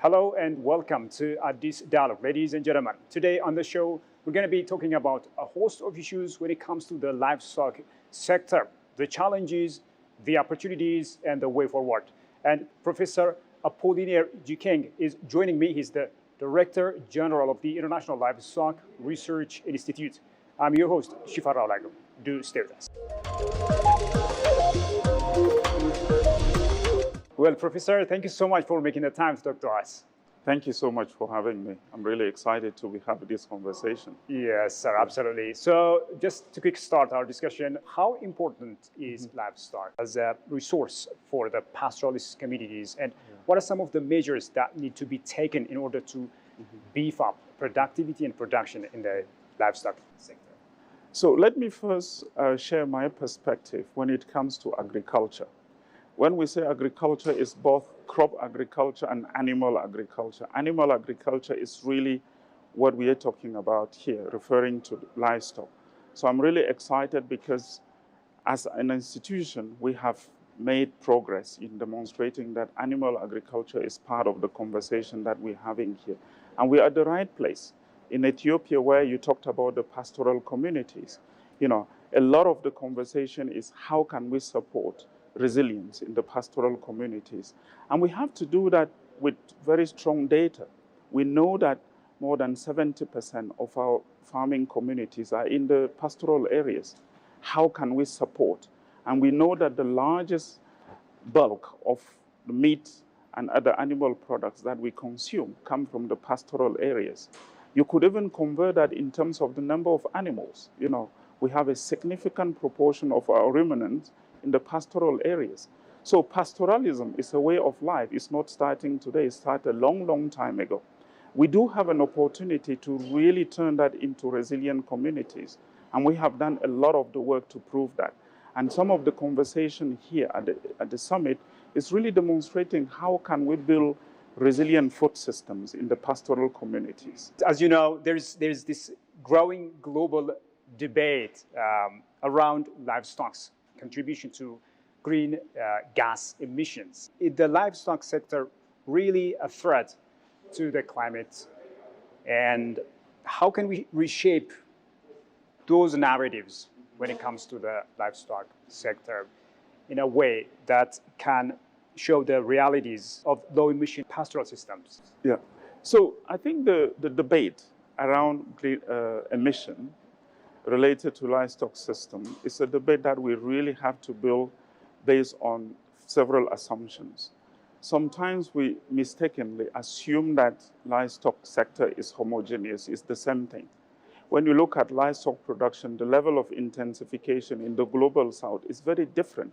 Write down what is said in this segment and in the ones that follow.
Hello and welcome to Addis Dialogue, ladies and gentlemen. Today on the show, we're going to be talking about a host of issues when it comes to the livestock sector, the challenges, the opportunities, and the way forward. And Professor Appolinaire Djikeng is joining me. He's the Director General of the International Livestock Research Institute. I'm your host, Shifar Raulago. Do stay with us. Well, Professor, thank you so much for making the time to talk to us. Thank you so much for having me. I'm really excited to have this conversation. Yes, sir, absolutely. So just to quick start our discussion, how important is livestock as a resource for the pastoralist communities? And what are some of the measures that need to be taken in order to beef up productivity and production in the livestock sector? So let me first share my perspective when it comes to agriculture. When we say agriculture, it's both crop agriculture and animal agriculture. Animal agriculture is really what we are talking about here, referring to livestock. So I'm really excited because as an institution, we have made progress in demonstrating that animal agriculture is part of the conversation that we're having here. And we're at the right place. In Ethiopia, where you talked about the pastoral communities, a lot of the conversation is how can we support resilience in the pastoral communities. And we have to do that with very strong data. We know that more than 70% of our farming communities are in the pastoral areas. How can we support? And we know that the largest bulk of the meat and other animal products that we consume come from the pastoral areas. You could even convert that in terms of the number of animals. We have a significant proportion of our ruminants in the pastoral areas. So pastoralism is a way of life. It's not starting today. It started a long, long time ago. We do have an opportunity to really turn that into resilient communities. And we have done a lot of the work to prove that. And some of the conversation here at the summit is really demonstrating how can we build resilient food systems in the pastoral communities. As you know, there's this growing global debate around livestock's contribution to green gas emissions. Is the livestock sector really a threat to the climate? And how can we reshape those narratives when it comes to the livestock sector in a way that can show the realities of low-emission pastoral systems? Yeah. So I think the debate around emission related to livestock system is a debate that we really have to build based on several assumptions. Sometimes we mistakenly assume that livestock sector is homogeneous, it's the same thing. When you look at livestock production, the level of intensification in the global south is very different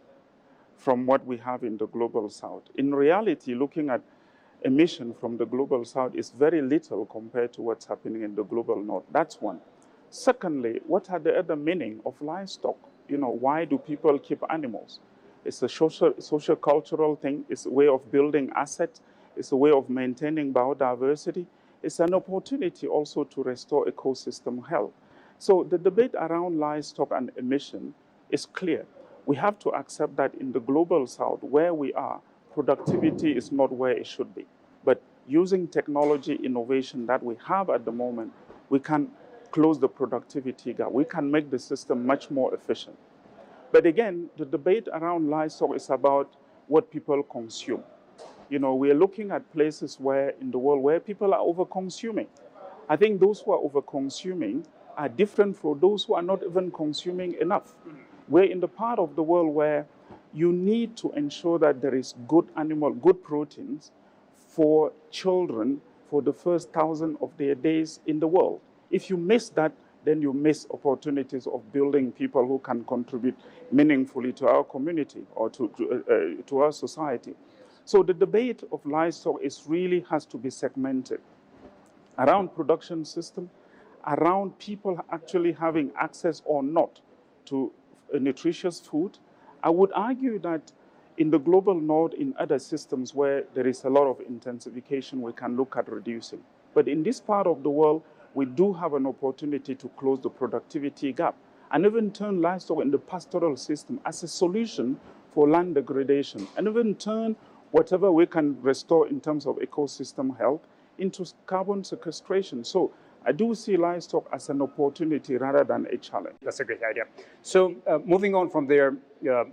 from what we have in the global south. In reality, looking at emission from the global south is very little compared to what's happening in the global north. That's one. Secondly, what are the other meaning of livestock? Why do people keep animals? It's a social cultural thing. It's a way of building assets. It's a way of maintaining biodiversity. It's an opportunity also to restore ecosystem health. So the debate around livestock and emission is clear. We have to accept that in the global south, where we are, productivity is not where it should be. But using technology innovation that we have at the moment, we can close the productivity gap. We can make the system much more efficient. But again, the debate around livestock is about what people consume. We are looking at places in the world where people are over-consuming. I think those who are over-consuming are different from those who are not even consuming enough. We're in the part of the world where you need to ensure that there is good proteins for children for the first 1,000 of their days in the world. If you miss that, then you miss opportunities of building people who can contribute meaningfully to our community or to our society. So the debate of livestock really has to be segmented around production system, around people actually having access or not to nutritious food. I would argue that in the global north, in other systems where there is a lot of intensification, we can look at reducing. But in this part of the world, we do have an opportunity to close the productivity gap and even turn livestock in the pastoral system as a solution for land degradation, and even turn whatever we can restore in terms of ecosystem health into carbon sequestration. So I do see livestock as an opportunity rather than a challenge. That's a great idea. So moving on from there,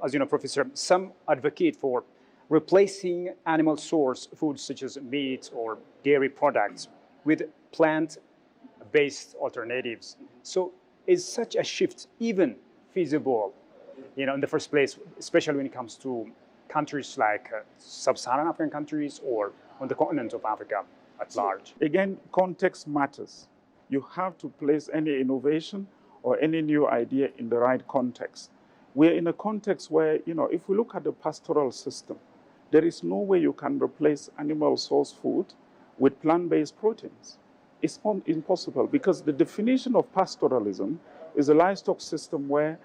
as you know, Professor, some advocate for replacing animal source foods such as meat or dairy products with plant-based alternatives. So is such a shift even feasible, in the first place, especially when it comes to countries like sub-Saharan African countries or on the continent of Africa at large? Again, context matters. You have to place any innovation or any new idea in the right context. We're in a context where, if we look at the pastoral system, there is no way you can replace animal source food with plant-based proteins. It's impossible, because the definition of pastoralism is a livestock system where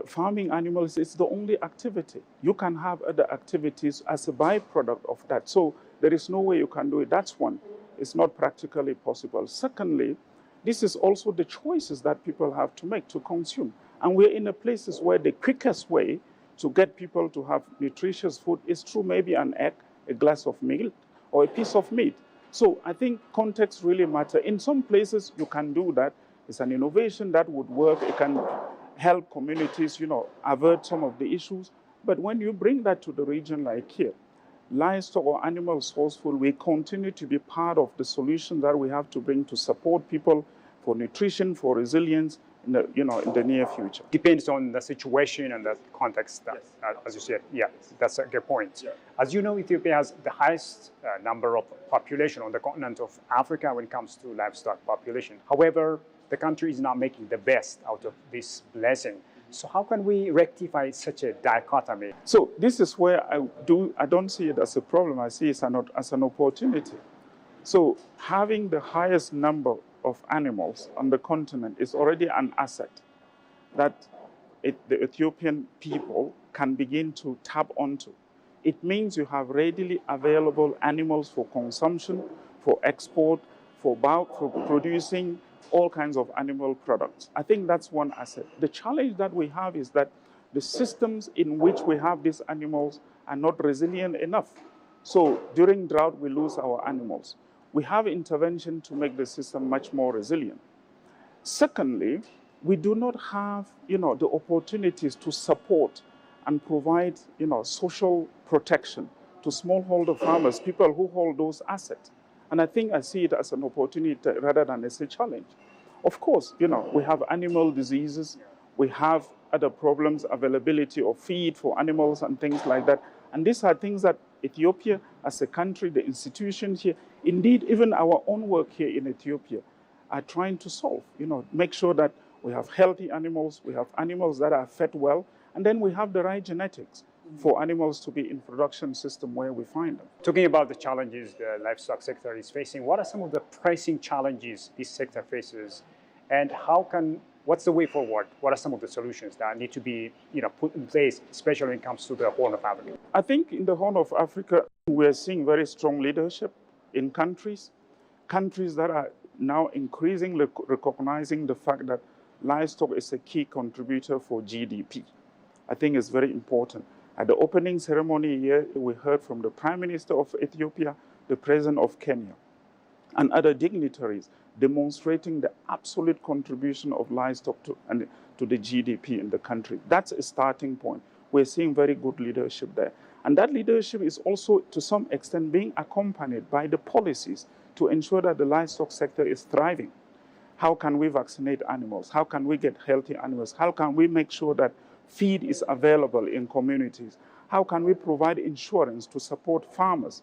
farming animals is the only activity. You can have other activities as a byproduct of that. So there is no way you can do it. That's one. It's not practically possible. Secondly, this is also the choices that people have to make to consume. And we're in a places where the quickest way to get people to have nutritious food is through maybe an egg, a glass of milk, or a piece of meat. So I think context really matters. In some places, you can do that. It's an innovation that would work. It can help communities, avert some of the issues. But when you bring that to the region like here, livestock or animal source food will continue to be part of the solution that we have to bring to support people for nutrition, for resilience, in the near future. Depends on the situation and the context, as you said. Yeah, that's a good point. Yeah. As you know, Ethiopia has the highest number of population on the continent of Africa when it comes to livestock population. However, the country is not making the best out of this blessing. So how can we rectify such a dichotomy? So this is where I don't see it as a problem. I see it as an opportunity. So having the highest number of animals on the continent is already an asset that the Ethiopian people can begin to tap onto. It means you have readily available animals for consumption, for export, for producing all kinds of animal products. I think that's one asset. The challenge that we have is that the systems in which we have these animals are not resilient enough. So during drought, we lose our animals. We have intervention to make the system much more resilient. Secondly, we do not have, the opportunities to support and provide, social protection to smallholder farmers, people who hold those assets. And I think I see it as an opportunity rather than as a challenge. Of course, we have animal diseases, we have other problems, availability of feed for animals and things like that. And these are things that Ethiopia as a country, the institutions here, indeed even our own work here in Ethiopia are trying to solve, make sure that we have healthy animals, we have animals that are fed well, and then we have the right genetics for animals to be in production system where we find them. Talking about the challenges the livestock sector is facing, what are some of the pressing challenges this sector faces, and what's the way forward? What are some of the solutions that need to be put in place, especially when it comes to the Horn of Africa? I think in the Horn of Africa, we're seeing very strong leadership in countries that are now increasingly recognizing the fact that livestock is a key contributor for GDP. I think it's very important. At the opening ceremony here, we heard from the Prime Minister of Ethiopia, the President of Kenya, and other dignitaries demonstrating the absolute contribution of livestock to the GDP in the country. That's a starting point. We're seeing very good leadership there. And that leadership is also, to some extent, being accompanied by the policies to ensure that the livestock sector is thriving. How can we vaccinate animals? How can we get healthy animals? How can we make sure that feed is available in communities? How can we provide insurance to support farmers?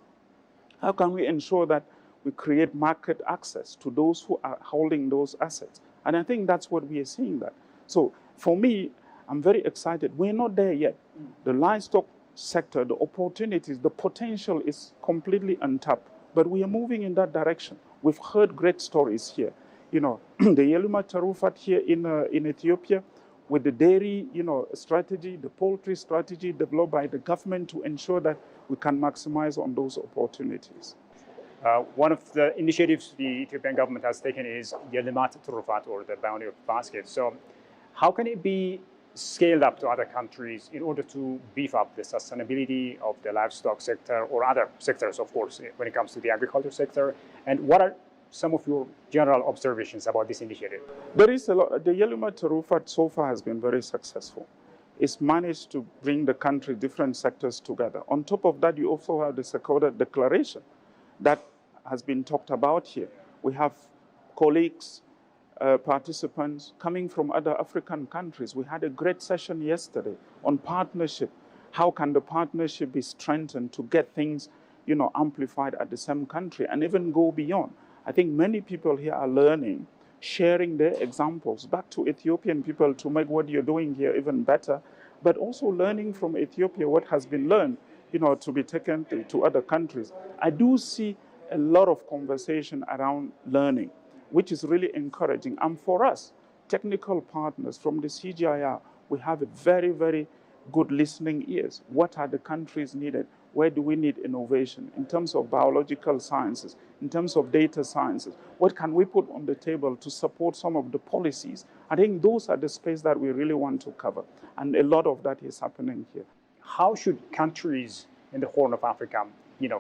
How can we ensure that we create market access to those who are holding those assets? And I think that's what we are seeing that. So for me, I'm very excited. We're not there yet. The livestock sector, the opportunities, the potential is completely untapped, but we are moving in that direction. We've heard great stories here. The Yeluma Tarufat here in Ethiopia, with the dairy, strategy, the poultry strategy developed by the government to ensure that we can maximize on those opportunities. One of the initiatives the Ethiopian government has taken is the Limat Turufat, or the bounty of basket. So how can it be scaled up to other countries in order to beef up the sustainability of the livestock sector or other sectors, of course, when it comes to the agriculture sector? And what are some of your general observations about this initiative? There is a lot. The Yelima Terufat so far has been very successful. It's managed to bring the country, different sectors together. On top of that, you also have the Sakota Declaration that has been talked about here. We have colleagues, participants coming from other African countries. We had a great session yesterday on partnership. How can the partnership be strengthened to get things, amplified at the same country and even go beyond? I think many people here are learning, sharing their examples back to Ethiopian people to make what you're doing here even better, but also learning from Ethiopia what has been learned, to be taken to other countries. I do see a lot of conversation around learning, which is really encouraging. And for us, technical partners from the CGIAR, we have a very, very good listening ears. What are the countries needed? Where do we need innovation in terms of biological sciences, in terms of data sciences? What can we put on the table to support some of the policies? I think those are the space that we really want to cover. And a lot of that is happening here. How should countries in the Horn of Africa,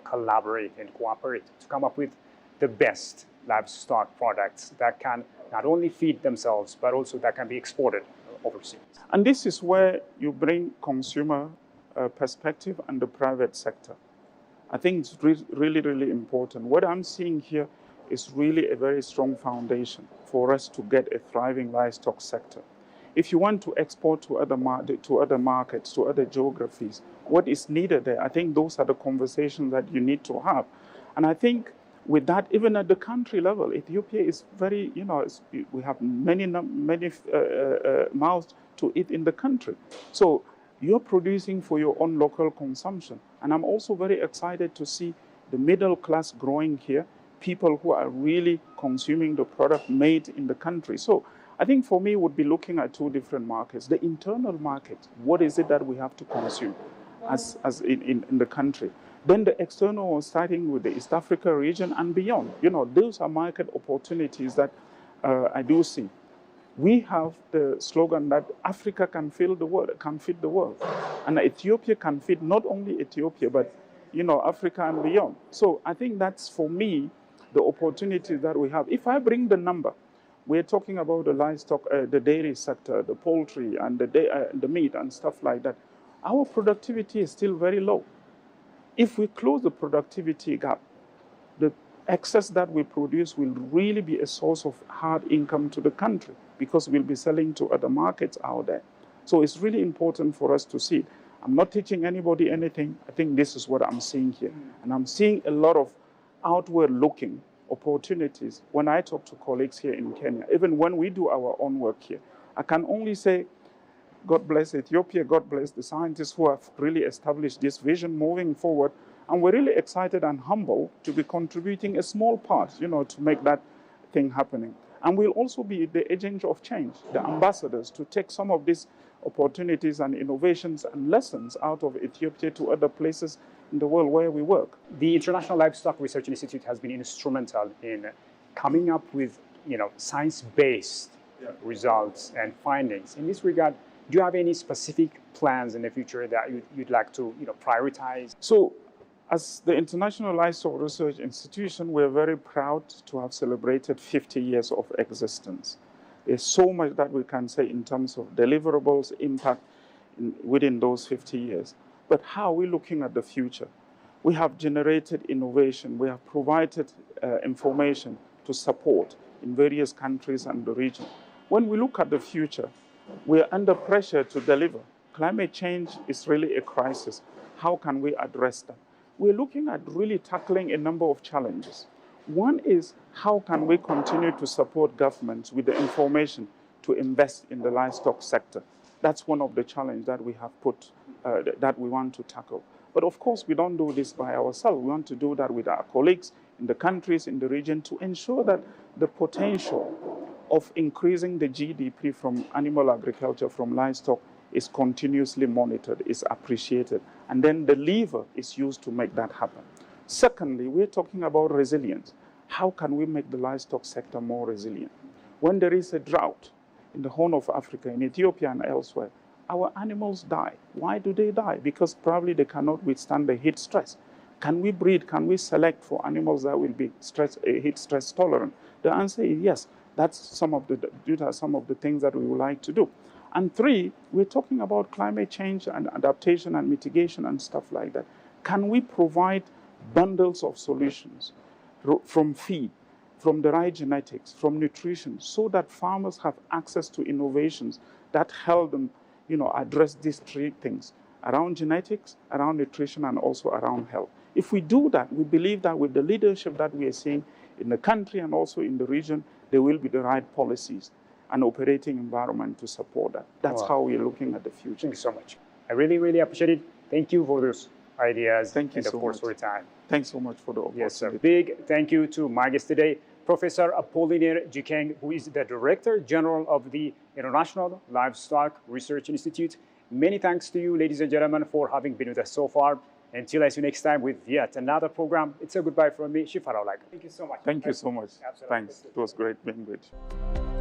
collaborate and cooperate to come up with the best livestock products that can not only feed themselves, but also that can be exported overseas? And this is where you bring consumer perspective and the private sector. I think it's really, really important. What I'm seeing here is really a very strong foundation for us to get a thriving livestock sector. If you want to export to other markets, to other geographies, what is needed there? I think those are the conversations that you need to have. And I think with that, even at the country level, Ethiopia is very, we have many mouths to eat in the country. So you're producing for your own local consumption. And I'm also very excited to see the middle class growing here, people who are really consuming the product made in the country. So I think for me, would be looking at two different markets. The internal market, what is it that we have to consume as in the country? Then the external, starting with the East Africa region and beyond. Those are market opportunities that I do see. We have the slogan that Africa can feed the world, and Ethiopia can feed not only Ethiopia, but Africa and beyond. So I think that's, for me, the opportunity that we have. If I bring the number, we're talking about the livestock, the dairy sector, the poultry, and the meat and stuff like that. Our productivity is still very low. If we close the productivity gap, the excess that we produce will really be a source of hard income to the country, because we'll be selling to other markets out there. So it's really important for us to see it. I'm not teaching anybody anything. I think this is what I'm seeing here. And I'm seeing a lot of outward-looking opportunities when I talk to colleagues here in Kenya. Even when we do our own work here, I can only say, God bless Ethiopia, God bless the scientists who have really established this vision moving forward. And we're really excited and humble to be contributing a small part, to make that thing happening. And we'll also be the agent of change, the ambassadors, to take some of these opportunities and innovations and lessons out of Ethiopia to other places in the world where we work. The International Livestock Research Institute has been instrumental in coming up with, science-based results and findings. In this regard, do you have any specific plans in the future that you'd like to, prioritize? So, as the International Livestock Research Institution, we're very proud to have celebrated 50 years of existence. There's so much that we can say in terms of deliverables, impact within those 50 years. But how are we looking at the future? We have generated innovation. We have provided information to support in various countries and the region. When we look at the future, we're under pressure to deliver. Climate change is really a crisis. How can we address that? We're looking at really tackling a number of challenges. One is, how can we continue to support governments with the information to invest in the livestock sector? That's one of the challenges that we have that we want to tackle. But of course, we don't do this by ourselves. We want to do that with our colleagues in the countries, in the region, to ensure that the potential of increasing the GDP from animal agriculture, from livestock, is continuously monitored, is appreciated, and then the lever is used to make that happen. Secondly, we're talking about resilience. How can we make the livestock sector more resilient? When there is a drought in the Horn of Africa, in Ethiopia and elsewhere, our animals die. Why do they die? Because probably they cannot withstand the heat stress. Can we breed, can we select for animals that will be heat stress tolerant? The answer is yes. These are some of the things that we would like to do. And 3, we're talking about climate change and adaptation and mitigation and stuff like that. Can we provide bundles of solutions from feed, from the right genetics, from nutrition, so that farmers have access to innovations that help them, address these 3 things around genetics, around nutrition, and also around health. If we do that, we believe that with the leadership that we are seeing in the country and also in the region, there will be the right policies and operating environment to support that. That's how we're looking at the future. Thank you so much. I really, really appreciate it. Thank you for those ideas. Thank you so much for your time. Thanks so much for the opportunity. Yes, sir. Big thank you to my guest today, Professor Appolinaire Djikeng, who is the Director General of the International Livestock Research Institute. Many thanks to you, ladies and gentlemen, for having been with us so far. Until I see you next time with yet another program, it's a goodbye from me, Shifaraulag. Thank you so much. Thank you so much. Absolutely. Thanks. It was great being with you.